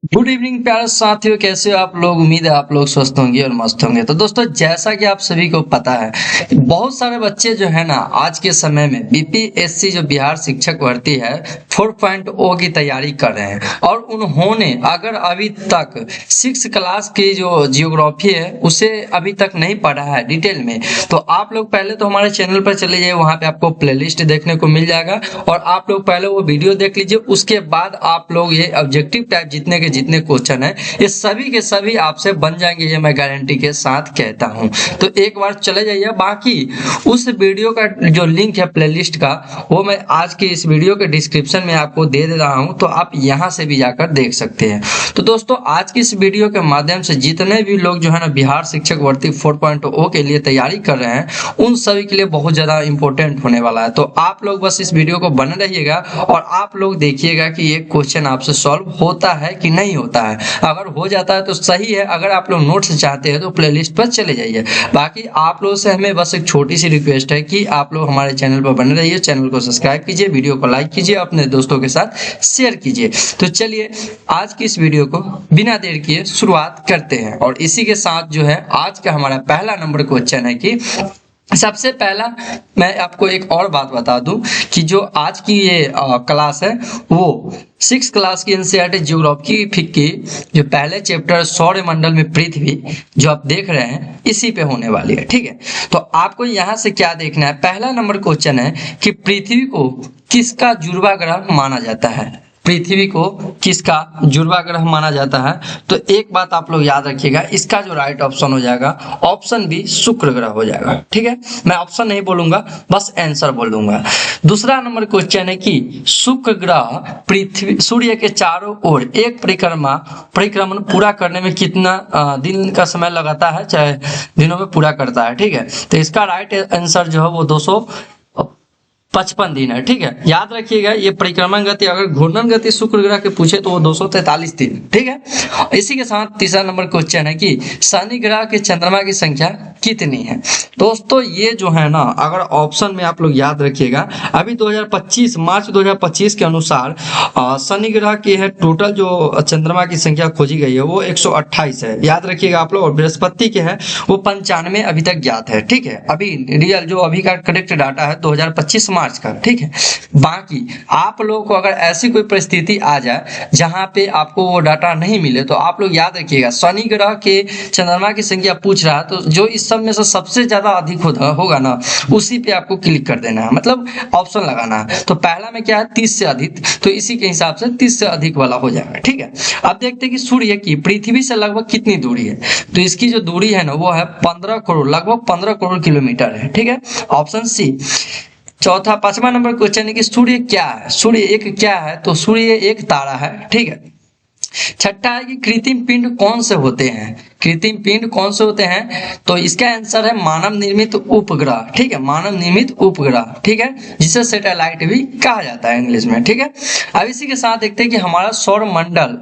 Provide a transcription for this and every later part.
Good evening प्यारे साथियों, कैसे हो आप लोग। उम्मीद है आप लोग स्वस्थ होंगे और मस्त होंगे। तो दोस्तों, जैसा कि आप सभी को पता है, बहुत सारे बच्चे जो है ना आज के समय में बीपीएससी जो बिहार शिक्षक भर्ती है 4.0 की तैयारी कर रहे हैं। और उन्होंने अगर अभी तक 6 क्लास की जो जियोग्राफी है उसे अभी तक नहीं पढ़ा है डिटेल में, तो आप लोग पहले तो हमारे चैनल पर चले जाइए, वहां पे आपको प्लेलिस्ट देखने को मिल जाएगा और आप लोग पहले वो वीडियो देख लीजिए। उसके बाद आप लोग ये ऑब्जेक्टिव टाइप जितने क्वेश्चन है ये सभी के सभी आपसे बन जाएंगे, ये मैं गारंटी के साथ कहता हूं। तो एक बार चले जाइए। बाकी उस वीडियो का जो लिंक है प्लेलिस्ट का, वो मैं आज के इस वीडियो के डिस्क्रिप्शन में आपको दे रहा हूं, तो आप यहां से भी जाकर देख सकते हैं। तो दोस्तों, आज की इस वीडियो के माध्यम से जितने भी लोग जो है ना बिहार शिक्षक भर्ती 4.0 के लिए तैयारी कर रहे हैं उन सभी के लिए बहुत ज्यादा इंपॉर्टेंट होने वाला है। तो आप लोग बस इस वीडियो को बने रहिएगा और आप लोग देखिएगा कि ये क्वेश्चन आपसे सॉल्व होता है कि नहीं होता है। अगर हो जाता है तो सही है, अगर आप लोग नोट्स चाहते हैं तो प्लेलिस्ट पर चले जाइए। बाकी आप लोगों से हमें बस एक छोटी सी रिक्वेस्ट है कि आप लोग हमारे चैनल पर बने रहिए, चैनल को सब्सक्राइब कीजिए, वीडियो को लाइक कीजिए, अपने दोस्तों के साथ शेयर कीजिए। तो चलिए आज की इस वीडियो को बिना देर किए शुरुआत करते हैं। और इसी के साथ जो है आज का हमारा पहला नंबर क्वेश्चन है कि सबसे पहला मैं आपको एक और बात बता दूं कि जो आज की ये क्लास है वो 6 क्लास की एनसीईआरटी ज्योग्राफी की जो पहले चैप्टर सौर मंडल में पृथ्वी जो आप देख रहे हैं इसी पे होने वाली है। ठीक है, तो आपको यहाँ से क्या देखना है। पहला नंबर क्वेश्चन है कि पृथ्वी को किसका जुड़वा ग्रह माना जाता है। पृथ्वी को किसका जुड़वा ग्रह माना जाता है। तो एक बात आप लोग याद रखिएगा, इसका जो राइट ऑप्शन हो जाएगा ऑप्शन बी शुक्र ग्रह हो जाएगा। ठीक है, मैं ऑप्शन नहीं बोलूंगा, बस आंसर बोल दूंगा। दूसरा नंबर क्वेश्चन है कि शुक्र ग्रह पृथ्वी सूर्य के चारों ओर एक परिक्रमण पूरा करने में कितना दिन का समय लगाता है, चाहे दिनों में पूरा करता है। ठीक है, तो इसका राइट आंसर जो है वो 255 दिन है। ठीक है, याद रखिएगा ये परिक्रमण गति, अगर घूर्णन गति शुक्र ग्रह के पूछे तो वो 243 दिन। ठीक है, इसी के साथ तीसरा नंबर क्वेश्चन है कि शनि ग्रह के चंद्रमा की संख्या कितनी है। दोस्तों, ये जो है ना अगर ऑप्शन में आप लोग याद रखिएगा, अभी 2025 मार्च 2025 के अनुसार शनि ग्रह की है टोटल जो चंद्रमा की संख्या खोजी गई है वो 128 है, याद रखिएगा आप लोग। और बृहस्पति के है वो 95 अभी तक ज्ञात है। ठीक है, अभी रियल जो अभी का करेक्ट डाटा है 2025 मार्च का। ठीक है, बाकी आप लोगों को अगर ऐसी कोई परिस्थिति आ जाए जहां पे आपको वो डाटा नहीं मिले तो आप लोग याद रखिएगा शनि ग्रह के चंद्रमा की संख्या पूछ रहा है, तो जो इस सब में से सबसे ज्यादा अधिक होगा ना उसी पे आपको क्लिक कर देना है, मतलब ऑप्शन लगाना है। तो पहला में क्या है 30 से अधिक, तो इसी के हिसाब से 30 से अधिक वाला हो जाएगा। ठीक है, अब देखते हैं कि सूर्य की पृथ्वी से लगभग कितनी दूरी है। तो इसकी जो दूरी है ना वो है 15 करोड़, लगभग 15 करोड़ किलोमीटर है। ठीक है, ऑप्शन सी। चौथा पांचवा नंबर क्वेश्चन है कि सूर्य क्या है। सूर्य एक क्या है, तो सूर्य एक तारा है। ठीक है, छठा है कि कृत्रिम पिंड कौन से होते हैं। कृत्रिम पिंड कौन से होते हैं, तो इसका आंसर है मानव निर्मित उपग्रह। ठीक है, मानव निर्मित उपग्रह। ठीक है, जिसे सैटेलाइट भी कहा जाता है इंग्लिश में। ठीक है, अब इसी के साथ देखते हैं कि हमारा सौर मंडल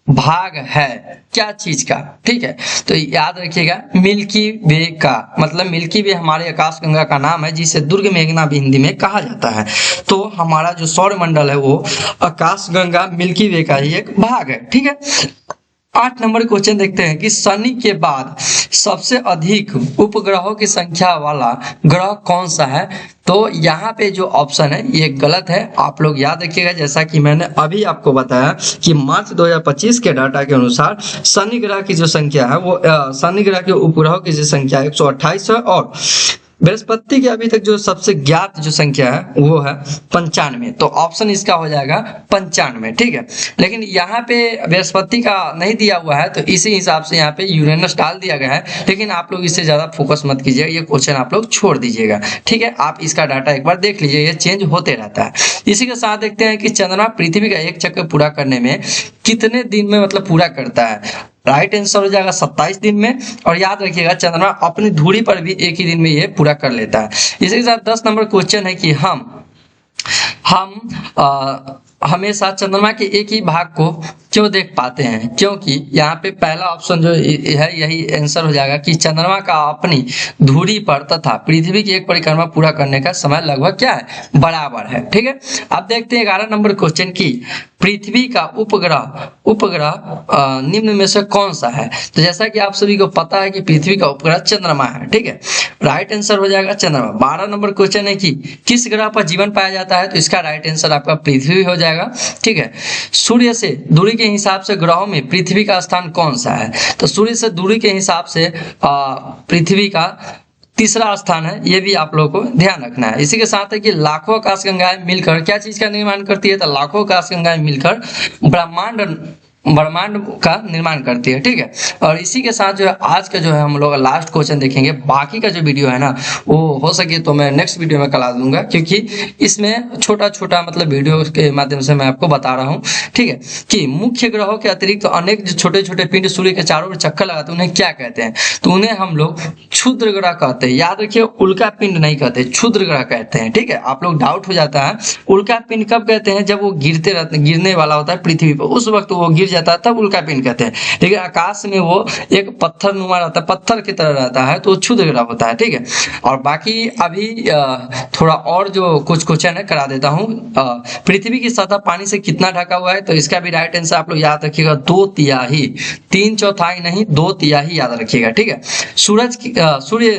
भाग है क्या चीज का। ठीक है, तो याद रखिएगा मिल्की वे का, मतलब मिल्की वे हमारे आकाश गंगा का नाम है जिसे दुर्ग मेघना भी हिंदी में कहा जाता है। तो हमारा जो सौर मंडल है वो आकाश गंगा मिल्की वे का ही एक भाग है। ठीक है, 8 नंबर क्वेश्चन देखते हैं कि शनि के बाद सबसे अधिक उपग्रहों की संख्या वाला ग्रह कौन सा है। तो यहाँ पे जो ऑप्शन है ये गलत है, आप लोग याद रखिएगा। जैसा कि मैंने अभी आपको बताया कि मार्च 2025 के डाटा के अनुसार शनि ग्रह की जो संख्या है वो शनि ग्रह के उपग्रहों की जो संख्या 128 है और बृहस्पति की अभी तक जो सबसे ज्ञात जो संख्या है वो है 95। तो ऑप्शन इसका हो जाएगा 95। ठीक है, लेकिन यहाँ पे बृहस्पति का नहीं दिया हुआ है तो इसी हिसाब से यहाँ पे यूरेनस डाल दिया गया है, लेकिन आप लोग इससे ज्यादा फोकस मत कीजिएगा, ये क्वेश्चन आप लोग छोड़ दीजिएगा। ठीक है, आप इसका डाटा एक बार देख लीजिए, ये चेंज होते रहता है। इसी के साथ देखते हैं कि चंद्रमा पृथ्वी का एक चक्कर पूरा करने में कितने दिन में मतलब पूरा करता है। राइट आंसर हो जाएगा 27 दिन में। और याद रखिएगा चंद्रमा अपनी धुरी पर भी एक ही दिन में ये पूरा कर लेता है। इसी के साथ 10 नंबर क्वेश्चन है कि हम हमेशा चंद्रमा के एक ही भाग को क्यों देख पाते हैं? क्योंकि यहाँ पे पहला ऑप्शन जो है यही आंसर हो जाएगा कि चंद्रमा का अपनी धुरी पर तथा पृथ्वी की एक परिक्रमा पूरा करने का समय लगभग क्या है? बराबर है। ठीक है, अब देखते हैं 11 नंबर क्वेश्चन की पृथ्वी का उपग्रह निम्न में से कौन सा है? तो जैसा कि आप सभी को पता है कि पृथ्वी का उपग्रह चंद्रमा है। ठीक है, राइट आंसर हो जाएगा चंद्रमा। 12 नंबर क्वेश्चन है कि किस ग्रह पर जीवन पाया जाता है? तो इसका राइट आंसर आपका पृथ्वी हो जाएगा। ठीक है, सूर्य से दूरी के हिसाब से ग्रहों में पृथ्वी का स्थान कौन सा है? तो सूर्य से दूरी के हिसाब से पृथ्वी का तीसरा स्थान है, ये भी आप लोगों को ध्यान रखना है। इसी के साथ है कि लाखों आकाशगंगाएं मिलकर क्या चीज का निर्माण करती है? तो लाखों आकाशगंगाएं मिलकर ब्रह्मांड का निर्माण करती है। ठीक है, और इसी के साथ जो है आज का जो है हम लोग लास्ट क्वेश्चन देखेंगे। बाकी का जो वीडियो है ना वो हो सके तो मैं नेक्स्ट वीडियो में करा दूंगा, क्योंकि इसमें छोटा छोटा मतलब वीडियो के माध्यम से मैं आपको बता रहा हूँ। ठीक है, कि मुख्य ग्रहों के अतिरिक्त तो अनेक जो छोटे छोटे पिंड सूर्य के चारों ओर चक्कर लगाते हैं उन्हें क्या कहते हैं? तो उन्हें हम लोग क्षुद्र ग्रह कहते हैं। याद रखिए, उल्का पिंड नहीं कहते, क्षुद्र ग्रह कहते हैं। ठीक है, आप लोग डाउट हो जाता है उल्का पिंड कब कहते हैं? जब वो गिरने वाला होता है पृथ्वी पर, उस वक्त वो गिर जाता है तब उल्का पिंड कहते हैं। लेकिन आकाश में वो एक पत्थर नुमा रहता है, पत्थर की तरह रहता है, तो वो क्षुद्र ग्रह होता है। ठीक है, और बाकी अभी थोड़ा और जो कुछ क्वेश्चन है करा देता हूँ। पृथ्वी की सतह पानी से कितना ढका हुआ है? तो इसका भी राइट आंसर आप लोग याद रखिएगा 2/3, 3/4 नहीं 2/3 याद रखिएगा। ठीक है, सूर्य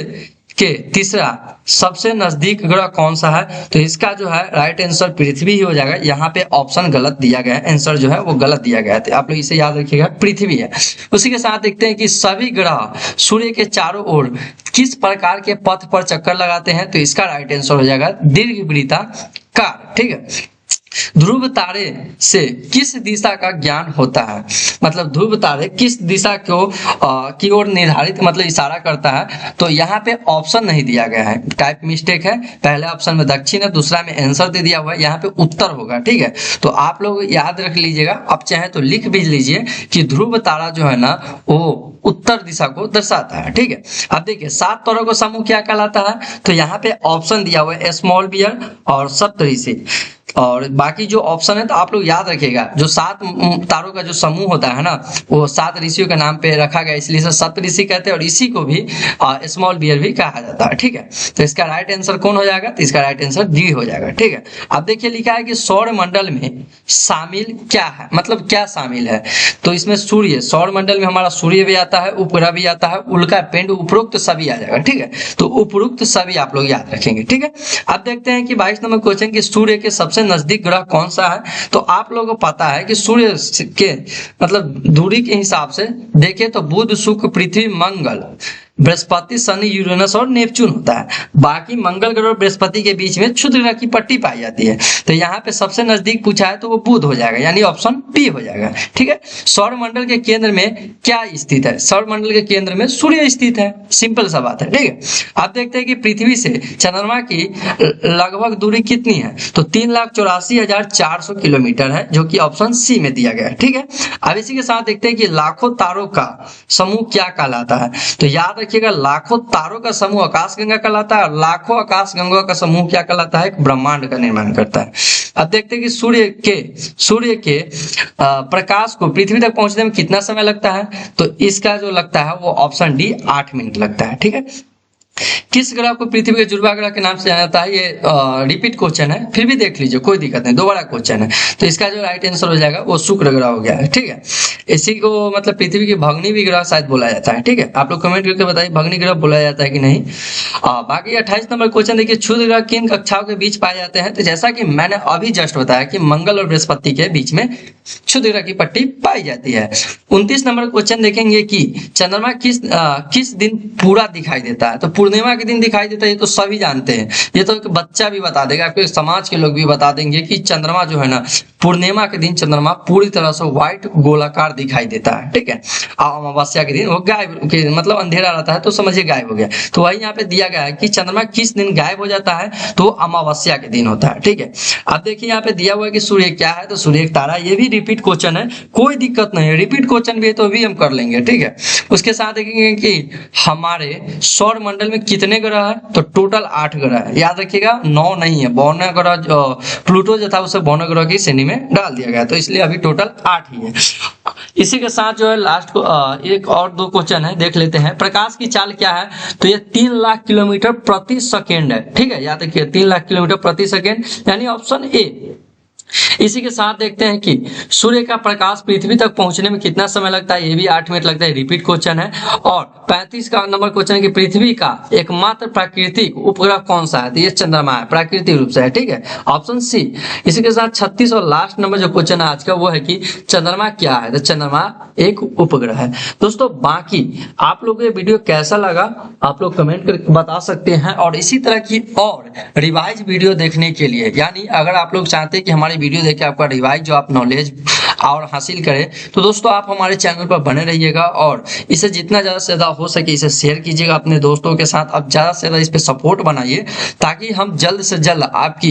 के तीसरा सबसे नजदीक ग्रह कौन सा है? तो इसका जो है राइट आंसर पृथ्वी ही हो जाएगा। यहाँ पे ऑप्शन गलत दिया गया है, आंसर जो है वो गलत दिया गया है, तो आप लोग इसे याद रखिएगा, पृथ्वी है। उसी के साथ देखते हैं कि सभी ग्रह सूर्य के चारों ओर किस प्रकार के पथ पर चक्कर लगाते हैं? तो इसका राइट आंसर हो जाएगा दीर्घवृत्ताकार। ठीक है, ध्रुव तारे से किस दिशा का ज्ञान होता है? मतलब ध्रुव तारे किस दिशा को की ओर निर्धारित मतलब इशारा करता है? तो यहाँ पे ऑप्शन नहीं दिया गया है, टाइप मिस्टेक है। पहले ऑप्शन में दक्षिण है, दूसरा में आंसर दे दिया हुआ है, यहाँ पे उत्तर होगा। ठीक है, तो आप लोग याद रख लीजिएगा, अब चाहे तो लिख भी लीजिए कि ध्रुव तारा जो है ना वो उत्तर दिशा को दर्शाता है। ठीक है, अब देखिए 7 तारों का समूह क्या कहलाता है? तो यहाँ पे ऑप्शन दिया हुआ है स्मॉल बियर और सप्तऋषि, और बाकी जो ऑप्शन है तो आप लोग याद रखिएगा, जो 7 तारों का जो समूह होता है ना वो 7 ऋषियों के नाम पे रखा गया, इसलिए सप्तऋषि कहते हैं, और इसी को भी स्मॉल बियर भी कहा जाता है। ठीक है, तो इसका राइट आंसर कौन हो जाएगा? तो इसका राइट आंसर डी हो जाएगा। ठीक है, अब देखिए लिखा है कि सौर मंडल में शामिल क्या है, मतलब क्या शामिल है? तो इसमें सूर्य, सौर मंडल में हमारा सूर्य भी आता है, उपग्रह भी आता है, उल्का पिंड, उपरोक्त सभी आ जाएगा। ठीक है, तो उपरोक्त सभी आप लोग याद रखेंगे। ठीक है, अब देखते हैं कि 22 नंबर क्वेश्चन की सूर्य के सबसे नजदीक ग्रह कौन सा है? तो आप लोगों को पता है कि सूर्य के मतलब दूरी के हिसाब से देखें तो बुध, शुक्र, पृथ्वी, मंगल, बृहस्पति, शनि, यूरेनस और नेपच्यून होता है। बाकी मंगल ग्रह और बृहस्पति के बीच में क्षुद्र ग्रह की पट्टी पाई जाती है। तो यहाँ पे सबसे नजदीक पूछा है तो वो बुध हो जाएगा, यानी ऑप्शन बी हो जाएगा। ठीक है, सौर मंडल के केंद्र में क्या स्थित है? सौर मंडल के केंद्र में सूर्य स्थित है, सिंपल सा बात है। ठीक है, आप देखते हैं कि पृथ्वी से चंद्रमा की लगभग दूरी कितनी है? तो 3,84,400 किलोमीटर है, जो कि ऑप्शन सी में दिया गया है। ठीक है, अब इसी के साथ देखते हैं कि लाखों तारों का समूह क्या कहलाता है? तो याद रखिएगा, लाखों तारों का समूह आकाशगंगा कहलाता है, और लाखों आकाशगंगा का समूह क्या कहलाता है? ब्रह्मांड का निर्माण करता है। अब देखते हैं कि सूर्य के प्रकाश को पृथ्वी तक पहुंचने में कितना समय लगता है? तो इसका जो लगता है वो ऑप्शन डी 8 मिनट लगता है। ठीक है, किस ग्रह को पृथ्वी के जुड़वा ग्रह के नाम से जाना जाता है? ये रिपीट क्वेश्चन है, फिर भी देख लीजिए, कोई दिक्कत नहीं, दोबारा क्वेश्चन है। तो इसका जो राइट आंसर हो जाएगा वो शुक्र ग्रह हो गया है। ठीक है, इसी को मतलब पृथ्वी की भगनी भी ग्रह शायद बोला जाता है। ठीक है, आप लोग कमेंट करके बताइए भगनी ग्रह बोला जाता है कि नहीं। बाकी 28 नंबर क्वेश्चन देखिए, क्षुद्र ग्रह किन कक्षाओं के बीच पाए जाते हैं? तो जैसा कि मैंने अभी जस्ट बताया कि मंगल और बृहस्पति के बीच में क्षुद्र ग्रह की पट्टी पाई जाती है। 29 नंबर क्वेश्चन देखेंगे कि चंद्रमा किस दिन पूरा दिखाई देता है? तो पूर्णिमा के दिन दिखाई देता है, ये तो सभी जानते हैं, ये तो एक बच्चा भी बता देगा, आपके समाज के लोग भी बता देंगे कि चंद्रमा जो है ना पूर्णिमा के दिन चंद्रमा पूरी तरह से व्हाइट गोलाकार दिखाई देता है, ठीक है। अमावस्या के दिन वो गायब मतलब अंधेरा रहता है तो समझिए गायब हो गया। तो वही यहाँ पे दिया गया है कि चंद्रमा किस दिन गायब हो जाता है, तो अमावस्या के दिन होता है, ठीक है। अब देखिए यहाँ पे दिया हुआ है कि सूर्य क्या है, तो सूर्य एक तारा, ये भी रिपीट क्वेश्चन है, कोई दिक्कत नहीं है, रिपीट क्वेश्चन भी है तो भी हम कर लेंगे, ठीक है। उसके साथ देखेंगे कि हमारे सौर मंडल में कितने ग्रह है, तो टोटल 8 ग्रह है, याद रखिएगा 9 नहीं है, 52 ग्रह प्लूटो जो था उसे 52 ग्रह की श्रेणी में डाल दिया गया, तो इसलिए अभी टोटल 8 ही है। इसी के साथ जो है लास्ट को एक और 2 क्वेश्चन है, देख लेते हैं। प्रकाश की चाल क्या है, तो ये 3 लाख किलोमीटर प्रति सेकेंड है, ठीक है, याद रखिए 3 लाख किलोमीटर प्रति सेकेंड, यानी ऑप्शन ए। इसी के साथ देखते हैं कि सूर्य का प्रकाश पृथ्वी तक पहुंचने में कितना समय लगता है, ये भी 8 मिनट लगता है, रिपीट क्वेश्चन है। और 35 का नंबर क्वेश्चन है कि पृथ्वी का एकमात्र प्राकृतिक उपग्रह कौन सा है, तो ये चंद्रमा है, प्राकृतिक रूप से है, ठीक है, ऑप्शन सी। इसी के साथ 36 और लास्ट नंबर जो क्वेश्चन है आज का वो है कि चंद्रमा क्या है, तो चंद्रमा एक उपग्रह है। दोस्तों बाकी आप लोगों को ये वीडियो कैसा लगा आप लोग कमेंट करके बता सकते हैं, और इसी तरह की और रिवाइज वीडियो देखने के लिए, यानी अगर आप लोग चाहते हैं कि हमारी वीडियो देख के आपका रिवाइज जो आप नॉलेज और हासिल करें, तो दोस्तों आप हमारे चैनल पर बने रहिएगा और इसे जितना ज़्यादा से ज़्यादा हो सके इसे शेयर कीजिएगा अपने दोस्तों के साथ। अब ज़्यादा से ज़्यादा इस पे सपोर्ट बनाइए ताकि हम जल्द से जल्द आपकी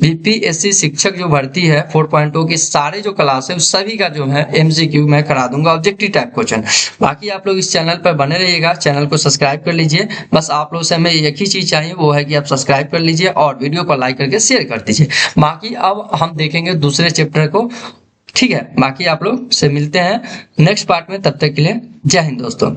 बीपीएससी शिक्षक जो भर्ती है 4.0 की सारे जो क्लास है उस सभी का जो है MCQ मैं करा दूंगा, ऑब्जेक्टिव टाइप क्वेश्चन। बाकी आप लोग इस चैनल पर बने रहिएगा, चैनल को सब्सक्राइब कर लीजिए। बस आप लोग से हमें एक ही चीज़ चाहिए, वो है कि आप सब्सक्राइब कर लीजिए और वीडियो को लाइक करके शेयर कर दीजिए। बाकी अब हम देखेंगे दूसरे चैप्टर को, ठीक है। बाकी आप लोग से मिलते हैं नेक्स्ट पार्ट में, तब तक के लिए जय हिंद दोस्तों।